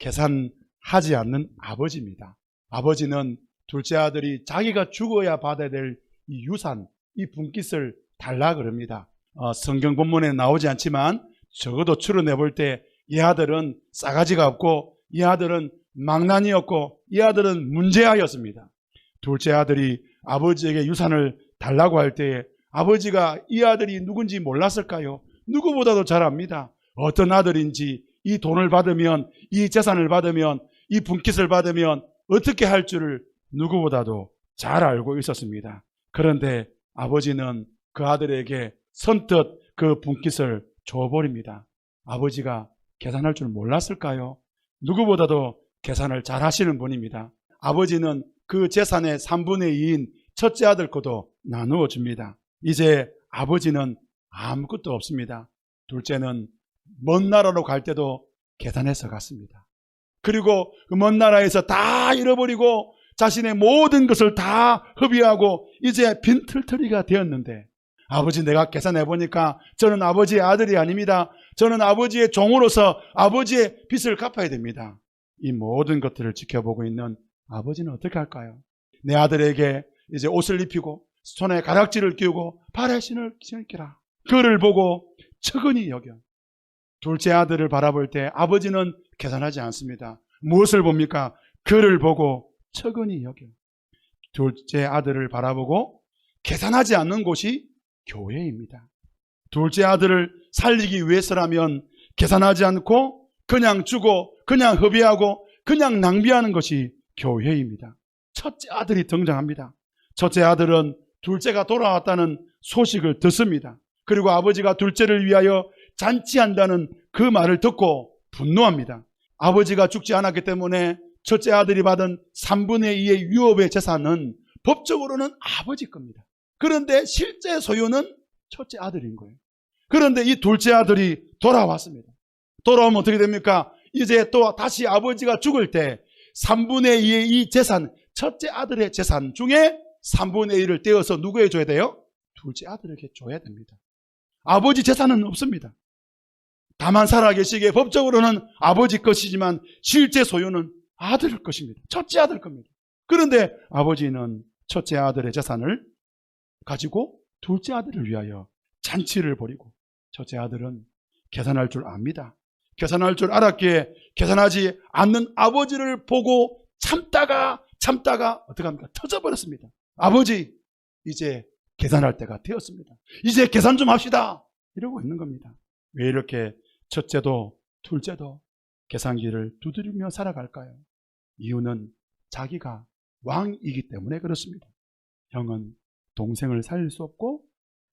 계산하지 않는 아버지입니다. 아버지는 둘째 아들이 자기가 죽어야 받아야 될 이 유산, 이 분깃을 달라 그럽니다. 성경 본문에 나오지 않지만 적어도 추론해 볼 때 이 아들은 싸가지가 없고 이 아들은 망난이었고 이 아들은 문제아였습니다. 둘째 아들이 아버지에게 유산을 달라고 할 때에 아버지가 이 아들이 누군지 몰랐을까요? 누구보다도 잘 압니다. 어떤 아들인지, 이 돈을 받으면, 이 재산을 받으면, 이 분깃을 받으면 어떻게 할 줄을 누구보다도 잘 알고 있었습니다. 그런데 아버지는 그 아들에게 선뜻 그 분깃을 줘버립니다. 아버지가 계산할 줄 몰랐을까요? 누구보다도 계산을 잘 하시는 분입니다. 아버지는 그 재산의 3분의 2인 첫째 아들 것도 나누어 줍니다. 이제 아버지는 아무것도 없습니다. 둘째는 먼 나라로 갈 때도 계산해서 갔습니다. 그리고 그 먼 나라에서 다 잃어버리고 자신의 모든 것을 다 허비하고 이제 빈털터리가 되었는데, 아버지 내가 계산해 보니까 저는 아버지의 아들이 아닙니다. 저는 아버지의 종으로서 아버지의 빚을 갚아야 됩니다. 이 모든 것들을 지켜보고 있는 아버지는 어떻게 할까요? 내 아들에게 이제 옷을 입히고 손에 가락지를 끼우고 발에 신을 신기라. 그를 보고 측은히 여겨. 둘째 아들을 바라볼 때 아버지는 계산하지 않습니다. 무엇을 봅니까? 그를 보고 측은히 여겨. 둘째 아들을 바라보고 계산하지 않는 곳이 교회입니다. 둘째 아들을 살리기 위해서라면 계산하지 않고 그냥 주고 그냥 허비하고 그냥 낭비하는 것이 교회입니다. 첫째 아들이 등장합니다. 첫째 아들은 둘째가 돌아왔다는 소식을 듣습니다. 그리고 아버지가 둘째를 위하여 잔치한다는 그 말을 듣고 분노합니다. 아버지가 죽지 않았기 때문에 첫째 아들이 받은 3분의 2의 유업의 재산은 법적으로는 아버지 겁니다. 그런데 실제 소유는 첫째 아들인 거예요. 그런데 이 둘째 아들이 돌아왔습니다. 돌아오면 어떻게 됩니까? 이제 또 다시 아버지가 죽을 때 3분의 2의 이 재산, 첫째 아들의 재산 중에 3분의 1을 떼어서 누구에게 줘야 돼요? 둘째 아들에게 줘야 됩니다. 아버지 재산은 없습니다. 다만 살아계시기에 법적으로는 아버지 것이지만 실제 소유는 아들 것입니다. 첫째 아들 겁니다. 그런데 아버지는 첫째 아들의 재산을 가지고 둘째 아들을 위하여 잔치를 벌이고, 첫째 아들은 계산할 줄 압니다. 계산할 줄 알았기에 계산하지 않는 아버지를 보고 참다가 어떻게 합니까? 터져버렸습니다. 아버지, 이제 계산할 때가 되었습니다. 이제 계산 좀 합시다. 이러고 있는 겁니다. 왜 이렇게 첫째도 둘째도 계산기를 두드리며 살아갈까요? 이유는 자기가 왕이기 때문에 그렇습니다. 형은 동생을 살릴 수 없고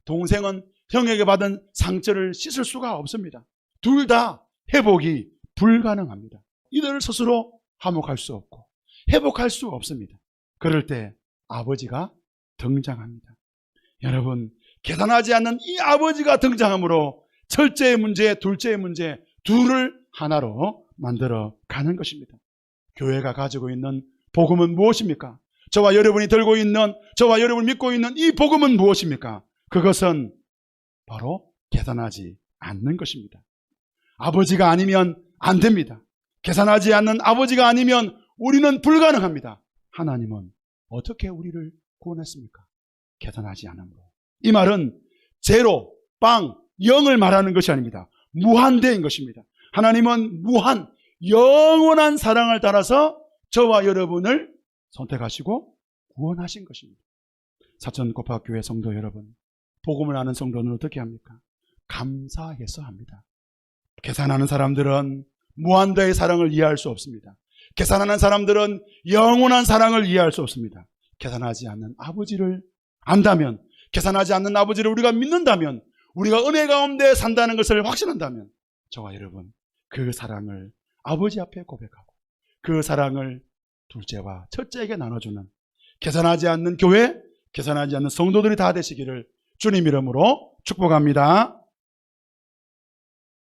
동생은 형에게 받은 상처를 씻을 수가 없습니다. 둘 다 회복이 불가능합니다. 이들을 스스로 화목할 수 없고 회복할 수 없습니다. 그럴 때 아버지가 등장합니다. 여러분, 계산하지 않는 이 아버지가 등장함으로 첫째의 문제, 둘째의 문제, 둘을 하나로 만들어 가는 것입니다. 교회가 가지고 있는 복음은 무엇입니까? 저와 여러분이 들고 있는, 저와 여러분이 믿고 있는 이 복음은 무엇입니까? 그것은 바로 계산하지 않는 것입니다. 아버지가 아니면 안 됩니다. 계산하지 않는 아버지가 아니면 우리는 불가능합니다. 하나님은 어떻게 우리를 구원했습니까? 계산하지 않음으로. 이 말은 제로, 빵, 0을 말하는 것이 아닙니다. 무한대인 것입니다. 하나님은 무한, 영원한 사랑을 따라서 저와 여러분을 선택하시고 구원하신 것입니다. 사천고파교회 성도 여러분, 복음을 아는 성도는 어떻게 합니까? 감사해서 합니다. 계산하는 사람들은 무한대의 사랑을 이해할 수 없습니다. 계산하는 사람들은 영원한 사랑을 이해할 수 없습니다. 계산하지 않는 아버지를 안다면, 계산하지 않는 아버지를 우리가 믿는다면, 우리가 은혜 가운데 산다는 것을 확신한다면 저와 여러분, 그 사랑을 아버지 앞에 고백하고 그 사랑을 둘째와 첫째에게 나눠주는 계산하지 않는 교회, 계산하지 않는 성도들이 다 되시기를 주님 이름으로 축복합니다.